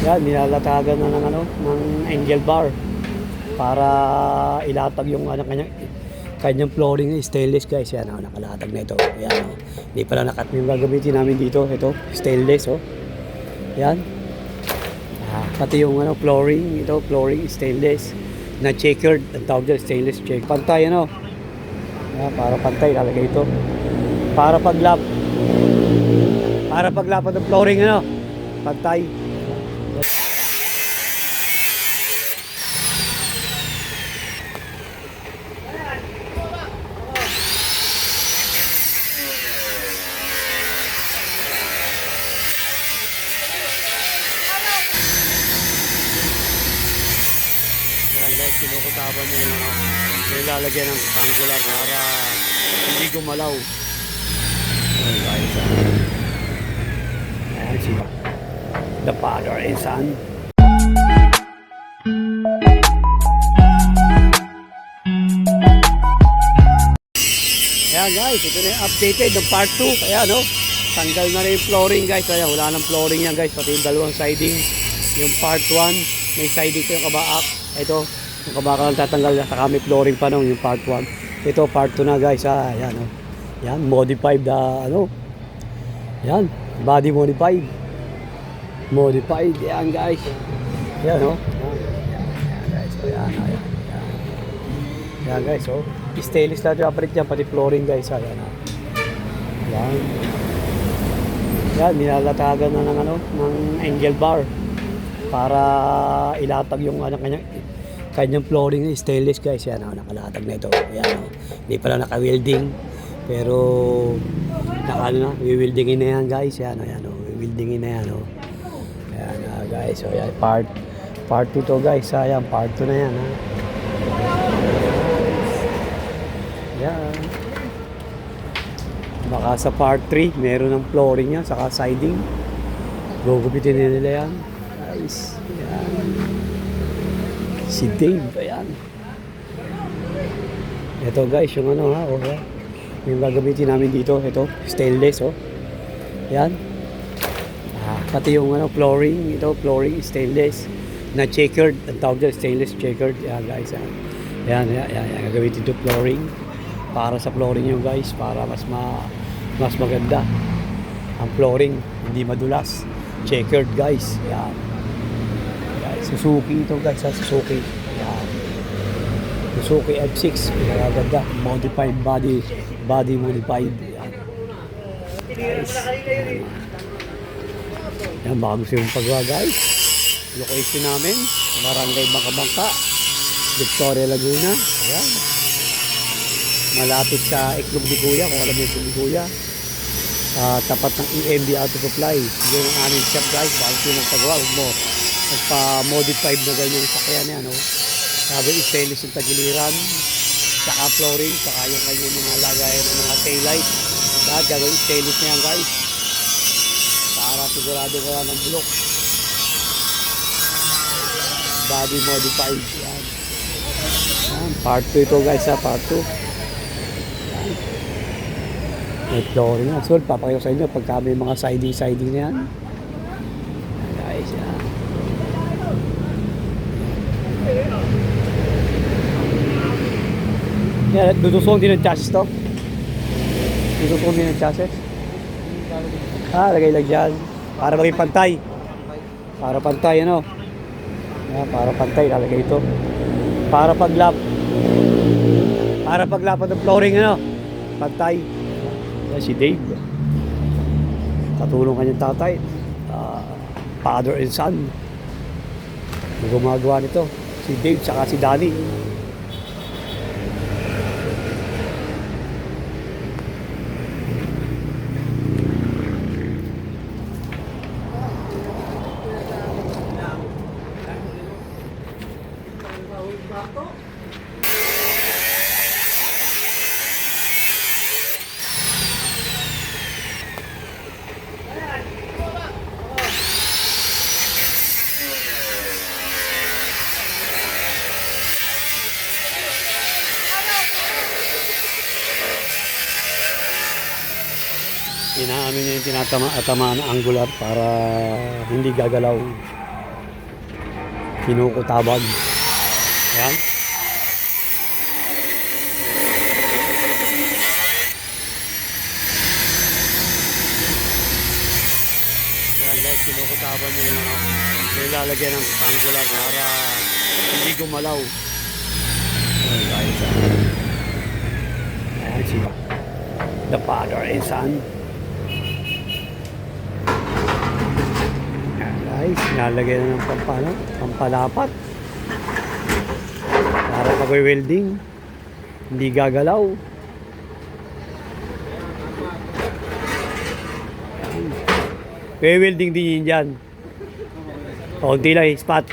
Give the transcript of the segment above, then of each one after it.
Yan, nilalatagan na ng ng angle bar para ilatag yung kanyang flooring stainless guys. Yan, nakalatag na ito. Yan, hindi pala nakat yung gagamitin namin dito. Ito, stainless oh. Yan. Pati yung flooring, ito flooring stainless na checkered, ang tawag dyan stainless check. Pantay yan, para pantay lalagay ito. Para paglapat ng flooring pantay. Yan guys, kinukutaban yung nilalagyan ng angular para hindi gumalaw. Ayan guys, ayan si the father and son. Ayan guys, ito na yung updated ng part 2. Ayan tanggal na rin yung flooring guys. Ayan, wala nang flooring yan guys, pati yung dalawang siding. Yung part 1 may siding ko yung kabaak. Ito yung kabaak lang tatanggal, saka may flooring pa yung part 1. Ito part 2 na guys. Ayan yan, modified yan, body modified. Yan guys. Yan guys. Yan guys stainless na ito aparit yan, pati flooring guys. Yan nilalatagan na ng angle bar para ilatag yung kanyang flooring stainless guys. Yan nakalatag na ito. Yan hindi pala naka-welding pero i-weldingin na yan guys. Yan i-weldingin na yan Ayan guys. Yan part 2 to guys. Yan part 2 na yan Yan. Baka sa part 3 meron ng flooring yan saka siding. Gugupitin nila yan guys. Yan. Si Dave. Ayan. Ito guys yung yung gagamitin namin dito. Ito stainless Yan. Pati yung flooring. Ito flooring stainless na checkered, ang tawag dyan stainless checkered. Yan guys. Yan gagamitin ito flooring para sa flooring yung guys, para mas maganda ang flooring, hindi madulas, checkered guys. Yan guys, Suzuki ito guys, Suzuki. Yan, Suzuki F6, pinagaganda, modified body modified. Yan guys. Yan, baka gusto yung pagwa guys. Location namin Barangay Bangka, Victoria, Laguna. Ayan, malapit sa Iklog ni Kuya, kung alam mo yung Kuya. Tapat ng EMB Auto Supply. Yung aming shop guys, bakit yung nagpagawa, huwag mo magpa-modified na ganyan yung sakyan yan sabi stainless yung tagiliran, saka flooring, saka yung kanyang mga lagayan ng mga taillight, lahat gagawin stainless na yan guys para sigurado ka ng bulok. Body modified. Yan, part 2 ito guys part 2. May flooring na. So, papakita ko sa inyo pagka may mga siding na yan. Guys, yan. Yan, dudusong din ng chassis to. Dudusong din ng chassis. Lagay lang dyan. Para maging pantay. Para pantay, Yan, para pantay, lalagay ito. Para paglapat ng flooring, pantay. Si Dave, katulong kanyang tatay, father and son, gumagawa nito, si Dave saka si Danny. Inaano niya yung tinatamaan ng angular para hindi gagalaw. kinukutabag. Ayan. Ayan guys, kinukutaban mo yung nilalagyan ng angular para hindi gumalaw. Ayan guys. Ayan si the father and son. Ayan guys, nilalagyan na ng pampalapat. Para pag-welding, hindi gagalaw. Welding din yun dyan. Kaunti lang, spot.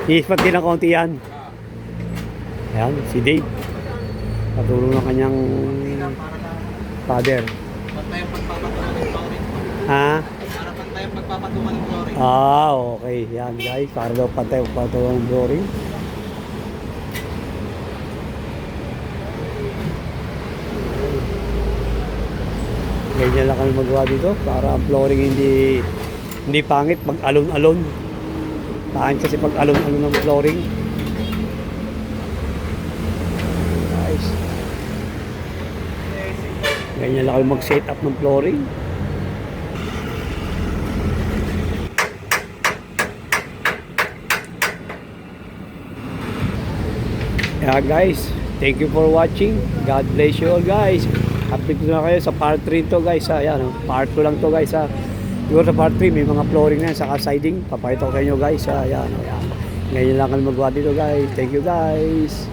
I-spot din ng kaunti yan. Ayan, si Dave. Patulong ng kanyang father. Pantayang pagpapatungan ng flooring. Ha? Para pantayang pagpapatungan ng flooring. Ah, okay. Yan guys, para daw patay patulong ng flooring. Ganyan lang kami magawa dito para ang flooring hindi pangit pag alon-alon. Pangit kasi pag alon-alon ng flooring. Guys. Ganyan lang kami mag-set up ng flooring. Yeah guys, thank you for watching. God bless you all guys. Update ko na kayo sa part 3 to guys. Ayan, part 2 lang to guys. Siguro sa part 3 may mga flooring na yan, saka siding. Papakita ko sa inyo guys. Ayan, ayan. Ngayon lang kami magawa dito guys. Thank you guys.